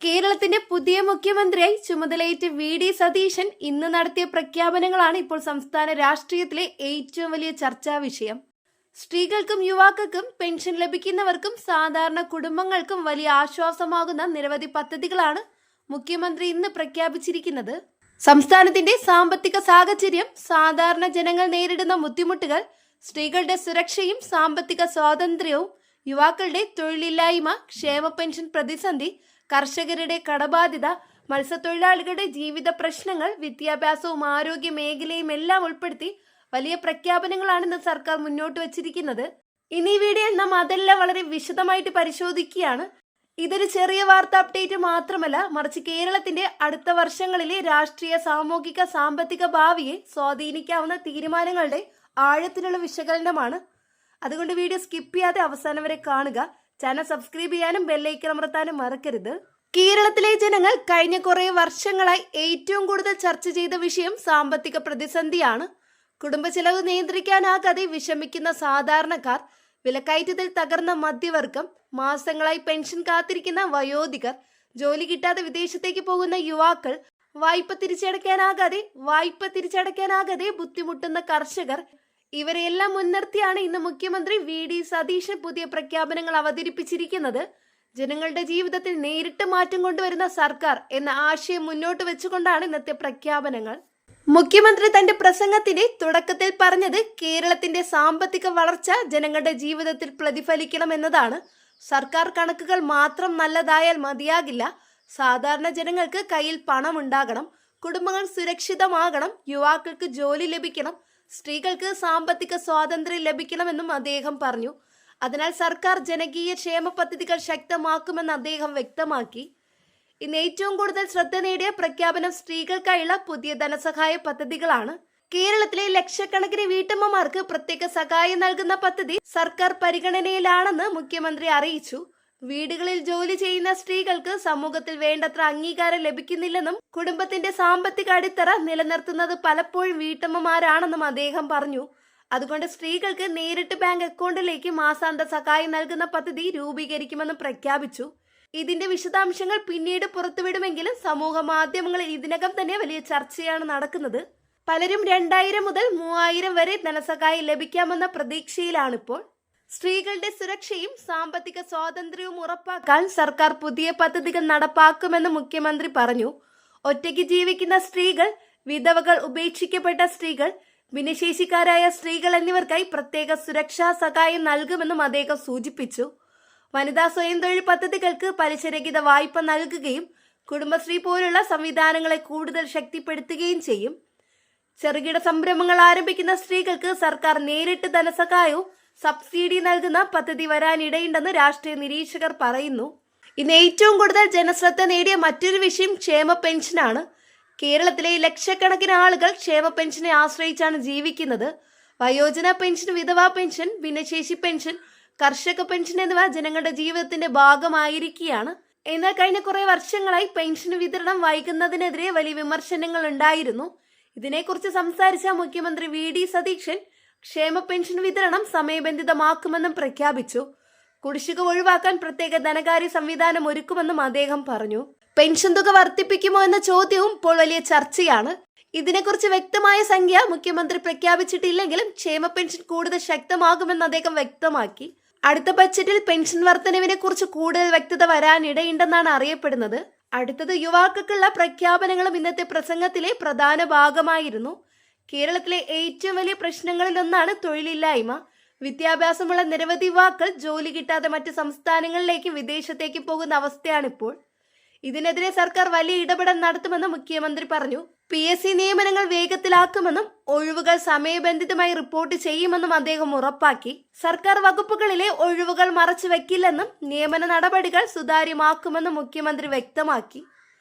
കേരളത്തിന്റെ പുതിയ മുഖ്യമന്ത്രിയായി ചുമതലയേറ്റ വി.ഡി. സതീശൻ ഇന്ന് നടത്തിയ പ്രഖ്യാപനങ്ങളാണ് ഇപ്പോൾ സംസ്ഥാന രാഷ്ട്രീയത്തിലെ ഏറ്റവും വലിയ ചർച്ചാ വിഷയം. സ്ത്രീകൾക്കും യുവാക്കൾക്കും പെൻഷൻ ലഭിക്കുന്നവർക്കും സാധാരണ കുടുംബങ്ങൾക്കും വലിയ ആശ്വാസമാകുന്ന നിരവധി പദ്ധതികളാണ് മുഖ്യമന്ത്രി ഇന്ന് പ്രഖ്യാപിച്ചിരിക്കുന്നത്. സംസ്ഥാനത്തിന്റെ സാമ്പത്തിക സാഹചര്യം, സാധാരണ ജനങ്ങൾ നേരിടുന്ന ബുദ്ധിമുട്ടുകൾ, സ്ത്രീകളുടെ സുരക്ഷയും സാമ്പത്തിക സ്വാതന്ത്ര്യവും, യുവാക്കളുടെ തൊഴിലില്ലായ്മ, ക്ഷേമ പെൻഷൻ പ്രതിസന്ധി, കർഷകരുടെ കടബാധ്യത, മത്സ്യത്തൊഴിലാളികളുടെ ജീവിത പ്രശ്നങ്ങൾ, വിദ്യാഭ്യാസവും ആരോഗ്യ മേഖലയും എല്ലാം ഉൾപ്പെടുത്തി വലിയ പ്രഖ്യാപനങ്ങളാണ് ഇന്ന് സർക്കാർ മുന്നോട്ട് വച്ചിരിക്കുന്നത്. ഇനി ഈ വീഡിയോയിൽ നാം അതെല്ലാം വളരെ വിശദമായിട്ട് പരിശോധിക്കുകയാണ്. ഇതൊരു ചെറിയ വാർത്താ അപ്ഡേറ്റ് മാത്രമല്ല, മറിച്ച് കേരളത്തിന്റെ അടുത്ത വർഷങ്ങളിലെ രാഷ്ട്രീയ, സാമൂഹിക, സാമ്പത്തിക ഭാവിയെ സ്വാധീനിക്കാവുന്ന തീരുമാനങ്ങളുടെ ആഴത്തിലുള്ള വിശകലനമാണ്. അതുകൊണ്ട് വീഡിയോ സ്കിപ്പ് ചെയ്യാതെ അവസാനം വരെ കാണുക. ചാനൽ സബ്സ്ക്രൈബ് ചെയ്യാനും ബെല്ലൈക്കൺ അമർത്താനും മറക്കരുത്. കേരളത്തിലെ ജനങ്ങൾ കഴിഞ്ഞ കുറെ വർഷങ്ങളായി ഏറ്റവും കൂടുതൽ ചർച്ച ചെയ്ത വിഷയം സാമ്പത്തിക പ്രതിസന്ധിയാണ്. കുടുംബ ചെലവ് നിയന്ത്രിക്കാനാകാതെ വിഷമിക്കുന്ന സാധാരണക്കാർ, വിലക്കയറ്റത്തിൽ തകർന്ന മധ്യവർഗം, മാസങ്ങളായി പെൻഷൻ കാത്തിരിക്കുന്ന വയോധികർ, ജോലി കിട്ടാതെ വിദേശത്തേക്ക് പോകുന്ന യുവാക്കൾ, വായ്പ തിരിച്ചടയ്ക്കാനാകാതെ ബുദ്ധിമുട്ടുന്ന കർഷകർ, ഇവരെയെല്ലാം മുൻനിർത്തിയാണ് ഇന്ന് മുഖ്യമന്ത്രി വി.ഡി. സതീശൻ പുതിയ പ്രഖ്യാപനങ്ങൾ അവതരിപ്പിച്ചിരിക്കുന്നത്. ജനങ്ങളുടെ ജീവിതത്തിൽ നേരിട്ട് മാറ്റം കൊണ്ടുവരുന്ന സർക്കാർ എന്ന ആശയം മുന്നോട്ട് വെച്ചുകൊണ്ടാണ് ഇന്നത്തെ പ്രഖ്യാപനങ്ങൾ. മുഖ്യമന്ത്രി തന്റെ പ്രസംഗത്തിന്റെ തുടക്കത്തിൽ പറഞ്ഞത് കേരളത്തിന്റെ സാമ്പത്തിക വളർച്ച ജനങ്ങളുടെ ജീവിതത്തിൽ പ്രതിഫലിക്കണം എന്നതാണ്. സർക്കാർ കണക്കുകൾ മാത്രം നല്ലതായാൽ മതിയാകില്ല. സാധാരണ ജനങ്ങൾക്ക് കയ്യിൽ പണം ഉണ്ടാകണം, കുടുംബങ്ങൾ സുരക്ഷിതമാകണം, യുവാക്കൾക്ക് ജോലി ലഭിക്കണം, സ്ത്രീകൾക്ക് സാമ്പത്തിക സ്വാതന്ത്ര്യം ലഭിക്കണമെന്നും അദ്ദേഹം പറഞ്ഞു. അതിനാൽ സർക്കാർ ജനകീയ ക്ഷേമ പദ്ധതികൾ ശക്തമാക്കുമെന്ന് അദ്ദേഹം വ്യക്തമാക്കി. ഇന്ന് ഏറ്റവും കൂടുതൽ ശ്രദ്ധ നേടിയ പ്രഖ്യാപനം സ്ത്രീകൾക്കായുള്ള പുതിയ ധനസഹായ പദ്ധതികളാണ്. കേരളത്തിലെ ലക്ഷക്കണക്കിന് വീട്ടമ്മമാർക്ക് പ്രത്യേക സഹായം നൽകുന്ന പദ്ധതി സർക്കാർ പരിഗണനയിലാണെന്ന് മുഖ്യമന്ത്രി അറിയിച്ചു. വീടുകളിൽ ജോലി ചെയ്യുന്ന സ്ത്രീകൾക്ക് സമൂഹത്തിൽ വേണ്ടത്ര അംഗീകാരം ലഭിക്കുന്നില്ലെന്നും കുടുംബത്തിന്റെ സാമ്പത്തിക അടിത്തറ നിലനിർത്തുന്നത് പലപ്പോഴും വീട്ടമ്മമാരാണെന്നും അദ്ദേഹം പറഞ്ഞു. അതുകൊണ്ട് സ്ത്രീകൾക്ക് നേരിട്ട് ബാങ്ക് അക്കൗണ്ടിലേക്ക് മാസാന്ത സഹായം നൽകുന്ന പദ്ധതി രൂപീകരിക്കുമെന്നും പ്രഖ്യാപിച്ചു. ഇതിന്റെ വിശദാംശങ്ങൾ പിന്നീട് പുറത്തുവിടുമെങ്കിലും സമൂഹ മാധ്യമങ്ങളിൽ ഇതിനകം തന്നെ വലിയ ചർച്ചയാണ് നടക്കുന്നത്. പലരും 2000 മുതൽ 3000 വരെ ധനസഹായം ലഭിക്കാമെന്ന പ്രതീക്ഷയിലാണിപ്പോൾ. സ്ത്രീകളുടെ സുരക്ഷയും സാമ്പത്തിക സ്വാതന്ത്ര്യവും ഉറപ്പാക്കാൻ സർക്കാർ പുതിയ പദ്ധതികൾ നടപ്പാക്കുമെന്ന് മുഖ്യമന്ത്രി പറഞ്ഞു. ഒറ്റയ്ക്ക് ജീവിക്കുന്ന സ്ത്രീകൾ, വിധവകൾ, ഉപേക്ഷിക്കപ്പെട്ട സ്ത്രീകൾ, ഭിന്നശേഷിക്കാരായ സ്ത്രീകൾ എന്നിവർക്കായി പ്രത്യേക സുരക്ഷാ സഹായം നൽകുമെന്നും അദ്ദേഹം സൂചിപ്പിച്ചു. വനിതാ സ്വയം തൊഴിൽ പദ്ധതികൾക്ക് പലിശരഹിത വായ്പ നൽകുകയും കുടുംബശ്രീ പോലുള്ള സംവിധാനങ്ങളെ കൂടുതൽ ശക്തിപ്പെടുത്തുകയും ചെയ്യും. ചെറുകിട സംരംഭങ്ങൾ ആരംഭിക്കുന്ന സ്ത്രീകൾക്ക് സർക്കാർ നേരിട്ട് ധനസഹായവും സബ്സിഡി നൽകുന്ന പദ്ധതി വരാനിടയുണ്ടെന്ന് രാഷ്ട്രീയ നിരീക്ഷകർ പറയുന്നു. ഇന്ന് ഏറ്റവും കൂടുതൽ ജനശ്രദ്ധ നേടിയ മറ്റൊരു വിഷയം ക്ഷേമ പെൻഷനാണ്. കേരളത്തിലെ ലക്ഷക്കണക്കിന് ആളുകൾ ക്ഷേമ പെൻഷനെ ആശ്രയിച്ചാണ് ജീവിക്കുന്നത്. വയോജന പെൻഷൻ, വിധവാ പെൻഷൻ, ഭിന്നശേഷി പെൻഷൻ, കർഷക പെൻഷൻ എന്നിവ ജനങ്ങളുടെ ജീവിതത്തിന്റെ ഭാഗമായിരിക്കുകയാണ്. എന്നാൽ കഴിഞ്ഞ കുറെ വർഷങ്ങളായി പെൻഷൻ വിതരണം വൈകുന്നതിനെതിരെ വലിയ വിമർശനങ്ങൾ ഉണ്ടായിരുന്നു. ഇതിനെക്കുറിച്ച് സംസാരിച്ച മുഖ്യമന്ത്രി വി.ഡി. സതീശൻ ക്ഷേമ പെൻഷൻ വിതരണം സമയബന്ധിതമാക്കുമെന്നും പ്രഖ്യാപിച്ചു. കുടിശ്ശിക ഒഴിവാക്കാൻ പ്രത്യേക ധനകാര്യ സംവിധാനം ഒരുക്കുമെന്നും അദ്ദേഹം പറഞ്ഞു. പെൻഷൻ തുക വർദ്ധിപ്പിക്കുമോ എന്ന ചോദ്യവും ഇപ്പോൾ വലിയ ചർച്ചയാണ്. ഇതിനെക്കുറിച്ച് വ്യക്തമായ സംഖ്യ മുഖ്യമന്ത്രി പ്രഖ്യാപിച്ചിട്ടില്ലെങ്കിലും ക്ഷേമ പെൻഷൻ കൂടുതൽ ശക്തമാകുമെന്ന് അദ്ദേഹം വ്യക്തമാക്കി. അടുത്ത ബജറ്റിൽ പെൻഷൻ വർധനവിനെ കുറിച്ച് കൂടുതൽ വ്യക്തത വരാനിടയുണ്ടെന്നാണ് അറിയപ്പെടുന്നത്. അടുത്തത് യുവാക്കൾക്കുള്ള പ്രഖ്യാപനങ്ങളും ഇന്നത്തെ പ്രസംഗത്തിലെ പ്രധാന ഭാഗമായിരുന്നു. കേരളത്തിലെ ഏറ്റവും വലിയ പ്രശ്നങ്ങളിലൊന്നാണ് തൊഴിലില്ലായ്മ. വിദ്യാഭ്യാസമുള്ള നിരവധി യുവാക്കൾ ജോലി കിട്ടാതെ മറ്റ് സംസ്ഥാനങ്ങളിലേക്ക്, വിദേശത്തേക്ക് പോകുന്ന അവസ്ഥയാണിപ്പോൾ. ഇതിനെതിരെ സർക്കാർ വലിയ ഇടപെടൽ നടത്തുമെന്ന് മുഖ്യമന്ത്രി പറഞ്ഞു. PSC നിയമനങ്ങൾ വേഗത്തിലാക്കുമെന്നും ഒഴിവുകൾ സമയബന്ധിതമായി റിപ്പോർട്ട് ചെയ്യുമെന്നും അദ്ദേഹം ഉറപ്പാക്കി. സർക്കാർ വകുപ്പുകളിലെ ഒഴിവുകൾ മറച്ചു വെക്കില്ലെന്നും നിയമന നടപടികൾ സുതാര്യമാക്കുമെന്നും മുഖ്യമന്ത്രി വ്യക്തമാക്കി.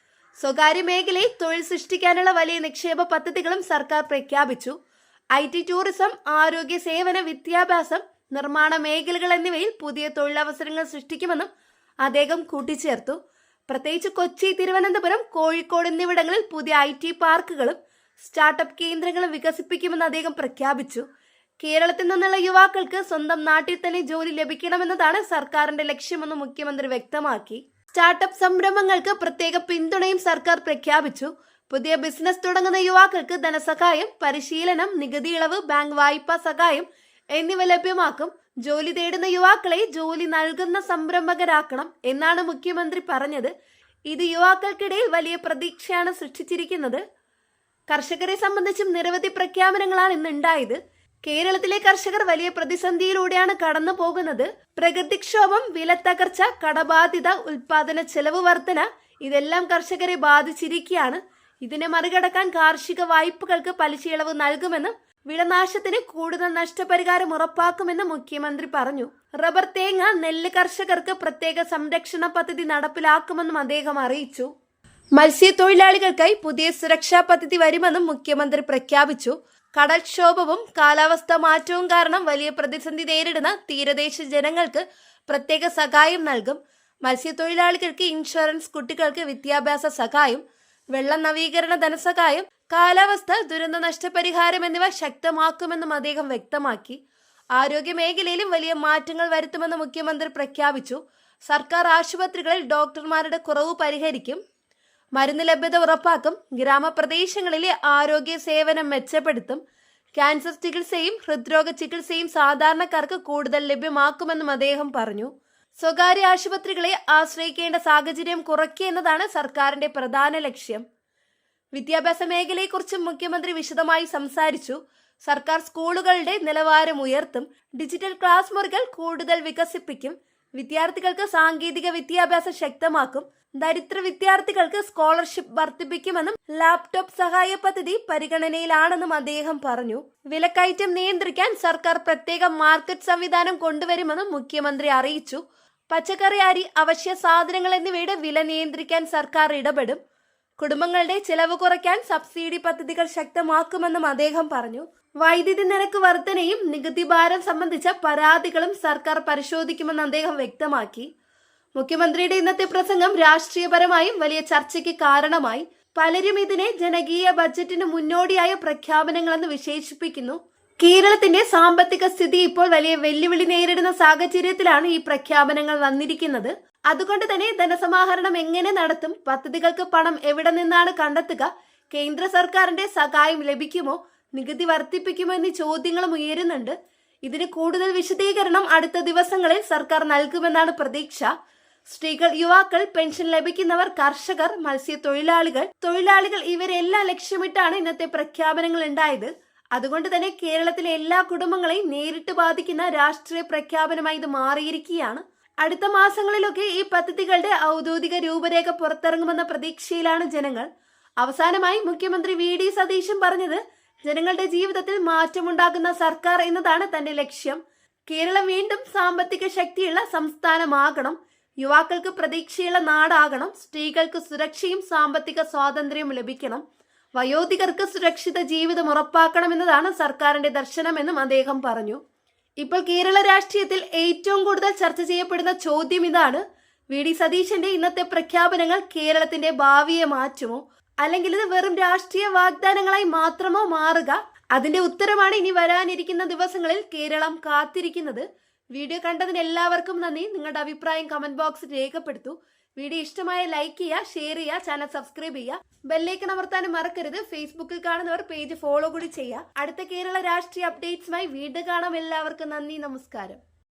സ്വകാര്യ മേഖലയിൽ തൊഴിൽ സൃഷ്ടിക്കാനുള്ള വലിയ നിക്ഷേപ പദ്ധതികളും സർക്കാർ പ്രഖ്യാപിച്ചു. IT, ടൂറിസം, ആരോഗ്യ സേവന, വിദ്യാഭ്യാസം, നിർമ്മാണ മേഖലകൾ എന്നിവയിൽ പുതിയ തൊഴിലവസരങ്ങൾ സൃഷ്ടിക്കുമെന്നും അദ്ദേഹം കൂട്ടിച്ചേർത്തു. പ്രത്യേകിച്ച് കൊച്ചി, തിരുവനന്തപുരം, കോഴിക്കോട് എന്നിവിടങ്ങളിൽ പുതിയ IT പാർക്കുകളും സ്റ്റാർട്ടപ്പ് കേന്ദ്രങ്ങളും വികസിപ്പിക്കുമെന്ന് അദ്ദേഹം പ്രഖ്യാപിച്ചു. കേരളത്തിൽ നിന്നുള്ള യുവാക്കൾക്ക് സ്വന്തം നാട്ടിൽ തന്നെ ജോലി ലഭിക്കണമെന്നതാണ് സർക്കാരിന്റെ ലക്ഷ്യമെന്ന് മുഖ്യമന്ത്രി വ്യക്തമാക്കി. സ്റ്റാർട്ടപ്പ് സംരംഭങ്ങൾക്ക് പ്രത്യേക പിന്തുണയും സർക്കാർ പ്രഖ്യാപിച്ചു. പുതിയ ബിസിനസ് തുടങ്ങുന്ന യുവാക്കൾക്ക് ധനസഹായം, പരിശീലനം, നികുതി ഇളവ്, ബാങ്ക് വായ്പാ സഹായം എന്നിവ ലഭ്യമാക്കും. ജോലി തേടുന്ന യുവാക്കളെ ജോലി നൽകുന്ന സംരംഭകരാക്കണം എന്നാണ് മുഖ്യമന്ത്രി പറഞ്ഞത്. ഇത് യുവാക്കൾക്കിടയിൽ വലിയ പ്രതീക്ഷയാണ് സൃഷ്ടിച്ചിരിക്കുന്നത്. കർഷകരെ സംബന്ധിച്ചും നിരവധി പ്രഖ്യാപനങ്ങളാണ് ഇന്നുണ്ടായത്. കേരളത്തിലെ കർഷകർ വലിയ പ്രതിസന്ധിയിലൂടെയാണ് കടന്നു പോകുന്നത്. പ്രകൃതിക്ഷോഭം, വിലത്തകർച്ച, കടബാധ്യത, ഉൽപാദന ചെലവ് വർധന ഇതെല്ലാം കർഷകരെ ബാധിച്ചിരിക്കുകയാണ്. ഇതിനെ മറികടക്കാൻ കാർഷിക വായ്പകൾക്ക് പലിശയിളവ് നൽകുമെന്നും വിളനാശത്തിന് കൂടുതൽ നഷ്ടപരിഹാരം ഉറപ്പാക്കുമെന്നും മുഖ്യമന്ത്രി പറഞ്ഞു. റബ്ബർ, തേങ്ങ, നെല്ല് കർഷകർക്ക് പ്രത്യേക സംരക്ഷണ പദ്ധതി നടപ്പിലാക്കുമെന്നും അദ്ദേഹം അറിയിച്ചു. മത്സ്യത്തൊഴിലാളികൾക്കായി പുതിയ സുരക്ഷാ പദ്ധതി വരുമെന്നും മുഖ്യമന്ത്രി പ്രഖ്യാപിച്ചു. കടൽക്ഷോഭവും കാലാവസ്ഥാ മാറ്റവും കാരണം വലിയ പ്രതിസന്ധി നേരിടുന്ന തീരദേശ ജനങ്ങൾക്ക് പ്രത്യേക സഹായം നൽകും. മത്സ്യത്തൊഴിലാളികൾക്ക് ഇൻഷുറൻസ്, കുട്ടികൾക്ക് വിദ്യാഭ്യാസ സഹായം, വെള്ള നവീകരണ ധനസഹായം, കാലാവസ്ഥ ദുരന്ത നഷ്ടപരിഹാരം എന്നിവ ശക്തമാക്കുമെന്നും അദ്ദേഹം വ്യക്തമാക്കി. ആരോഗ്യ മേഖലയിലും വലിയ മാറ്റങ്ങൾ വരുത്തുമെന്ന് മുഖ്യമന്ത്രി പ്രഖ്യാപിച്ചു. സർക്കാർ ആശുപത്രികളിൽ ഡോക്ടർമാരുടെ കുറവ് പരിഹരിക്കും. മരുന്ന് ലഭ്യത ഉറപ്പാക്കും. ഗ്രാമപ്രദേശങ്ങളിലെ ആരോഗ്യ സേവനം മെച്ചപ്പെടുത്തും. ക്യാൻസർ ചികിത്സയും ഹൃദ്രോഗ ചികിത്സയും സാധാരണക്കാർക്ക് കൂടുതൽ ലഭ്യമാക്കുമെന്നും അദ്ദേഹം പറഞ്ഞു. സ്വകാര്യ ആശുപത്രികളെ ആശ്രയിക്കേണ്ട സാഹചര്യം കുറയ്ക്കുക എന്നതാണ് സർക്കാരിന്റെ പ്രധാന ലക്ഷ്യം. വിദ്യാഭ്യാസ മേഖലയെക്കുറിച്ചും മുഖ്യമന്ത്രി വിശദമായി സംസാരിച്ചു. സർക്കാർ സ്കൂളുകളുടെ നിലവാരം ഉയർത്തും. ഡിജിറ്റൽ ക്ലാസ് മുറികൾ കൂടുതൽ വികസിപ്പിക്കും. വിദ്യാർത്ഥികൾക്ക് സാങ്കേതിക വിദ്യാഭ്യാസം ശക്തമാക്കും. ദരിദ്ര വിദ്യാർത്ഥികൾക്ക് സ്കോളർഷിപ്പ് വർദ്ധിപ്പിക്കുമെന്നും ലാപ്ടോപ്പ് സഹായ പദ്ധതി പരിഗണനയിലാണെന്നും അദ്ദേഹം പറഞ്ഞു. വിലക്കയറ്റം നിയന്ത്രിക്കാൻ സർക്കാർ പ്രത്യേക മാർക്കറ്റ് സംവിധാനം കൊണ്ടുവരുമെന്നും മുഖ്യമന്ത്രി അറിയിച്ചു. പച്ചക്കറി, അരി, അവശ്യ സാധനങ്ങൾ എന്നിവയുടെ വില നിയന്ത്രിക്കാൻ സർക്കാർ ഇടപെടും. കുടുംബങ്ങളുടെ ചെലവ് കുറയ്ക്കാൻ സബ്സിഡി പദ്ധതികൾ ശക്തമാക്കുമെന്നും അദ്ദേഹം പറഞ്ഞു. വൈദ്യുതി നിരക്ക് വർധനയും നികുതി ഭാരം സംബന്ധിച്ച പരാതികളും സർക്കാർ പരിശോധിക്കുമെന്ന് അദ്ദേഹം വ്യക്തമാക്കി. മുഖ്യമന്ത്രിയുടെ ഇന്നത്തെ പ്രസംഗം രാഷ്ട്രീയപരമായും വലിയ ചർച്ചയ്ക്ക് കാരണമായി. പലരും ഇതിനെ ജനകീയ ബജറ്റിന് മുന്നോടിയായ പ്രഖ്യാപനങ്ങളെന്ന് വിശേഷിപ്പിക്കുന്നു. കേരളത്തിന്റെ സാമ്പത്തിക സ്ഥിതി ഇപ്പോൾ വലിയ വെല്ലുവിളി നേരിടുന്ന സാഹചര്യത്തിലാണ് ഈ പ്രഖ്യാപനങ്ങൾ വന്നിരിക്കുന്നത്. അതുകൊണ്ട് തന്നെ ധനസമാഹരണം എങ്ങനെ നടത്തും, പദ്ധതികൾക്ക് പണം എവിടെ നിന്നാണ് കണ്ടെത്തുക, കേന്ദ്ര സർക്കാരിന്റെ സഹായം ലഭിക്കുമോ, നികുതി വർദ്ധിപ്പിക്കുമോ എന്നീ ചോദ്യങ്ങളും ഉയരുന്നുണ്ട്. ഇതിന് കൂടുതൽ വിശദീകരണം അടുത്ത ദിവസങ്ങളിൽ സർക്കാർ നൽകുമെന്നാണ് പ്രതീക്ഷ. സ്ത്രീകൾ, യുവാക്കൾ, പെൻഷൻ ലഭിക്കുന്നവർ, കർഷകർ, തൊഴിലാളികൾ ഇവരെല്ലാം ലക്ഷ്യമിട്ടാണ് ഇന്നത്തെ പ്രഖ്യാപനങ്ങൾ ഉണ്ടായത്. അതുകൊണ്ട് തന്നെ കേരളത്തിലെ എല്ലാ കുടുംബങ്ങളെയും നേരിട്ട് ബാധിക്കുന്ന രാഷ്ട്രീയ പ്രഖ്യാപനമായി ഇത് മാറിയിരിക്കുകയാണ്. അടുത്ത മാസങ്ങളിലൊക്കെ ഈ പദ്ധതികളുടെ ഔദ്യോഗിക രൂപരേഖ പുറത്തിറങ്ങുമെന്ന പ്രതീക്ഷയിലാണ് ജനങ്ങൾ. അവസാനമായി മുഖ്യമന്ത്രി VD സതീശൻ പറഞ്ഞത് ജനങ്ങളുടെ ജീവിതത്തിൽ മാറ്റമുണ്ടാകുന്ന സർക്കാർ എന്നതാണ് തന്റെ ലക്ഷ്യം. കേരളം വീണ്ടും സാമ്പത്തിക ശക്തിയുള്ള സംസ്ഥാനമാകണം. യുവാക്കൾക്ക് പ്രതീക്ഷയുള്ള നാടാകണം. സ്ത്രീകൾക്ക് സുരക്ഷയും സാമ്പത്തിക സ്വാതന്ത്ര്യവും ലഭിക്കണം. വയോധികർക്ക് സുരക്ഷിത ജീവിതം ഉറപ്പാക്കണമെന്നതാണ് സർക്കാരിന്റെ ദർശനമെന്നും അദ്ദേഹം പറഞ്ഞു. ഇപ്പോൾ കേരള രാഷ്ട്രീയത്തിൽ ഏറ്റവും കൂടുതൽ ചർച്ച ചെയ്യപ്പെടുന്ന ചോദ്യം ഇതാണ്: VD സതീശന്റെ ഇന്നത്തെ പ്രഖ്യാപനങ്ങൾ കേരളത്തിന്റെ ഭാവിയെ മാറ്റുമോ, അല്ലെങ്കിൽ ഇത് വെറും രാഷ്ട്രീയ വാഗ്ദാനങ്ങളായി മാത്രമോ മാറുക? അതിന്റെ ഉത്തരമാണ് ഇനി വരാനിരിക്കുന്ന ദിവസങ്ങളിൽ കേരളം കാത്തിരിക്കുന്നത്. വീഡിയോ കണ്ടതിന് എല്ലാവർക്കും നന്ദി. നിങ്ങളുടെ അഭിപ്രായം കമന്റ് ബോക്സിൽ രേഖപ്പെടുത്തൂ. വീഡിയോ ഇഷ്ടമായ ലൈക്ക് ചെയ്യുക, ഷെയർ ചെയ്യുക, ചാനൽ സബ്സ്ക്രൈബ് ചെയ്യുക, ബെല്ലൈക്കൺ അമർത്താനും മറക്കരുത്. ഫേസ്ബുക്കിൽ കാണുന്നവർ പേജ് ഫോളോ കൂടി ചെയ്യുക. അടുത്ത കേരള രാഷ്ട്രീയ അപ്ഡേറ്റ്സുമായി വീണ്ടും കാണാം. എല്ലാവർക്കും നന്ദി, നമസ്കാരം.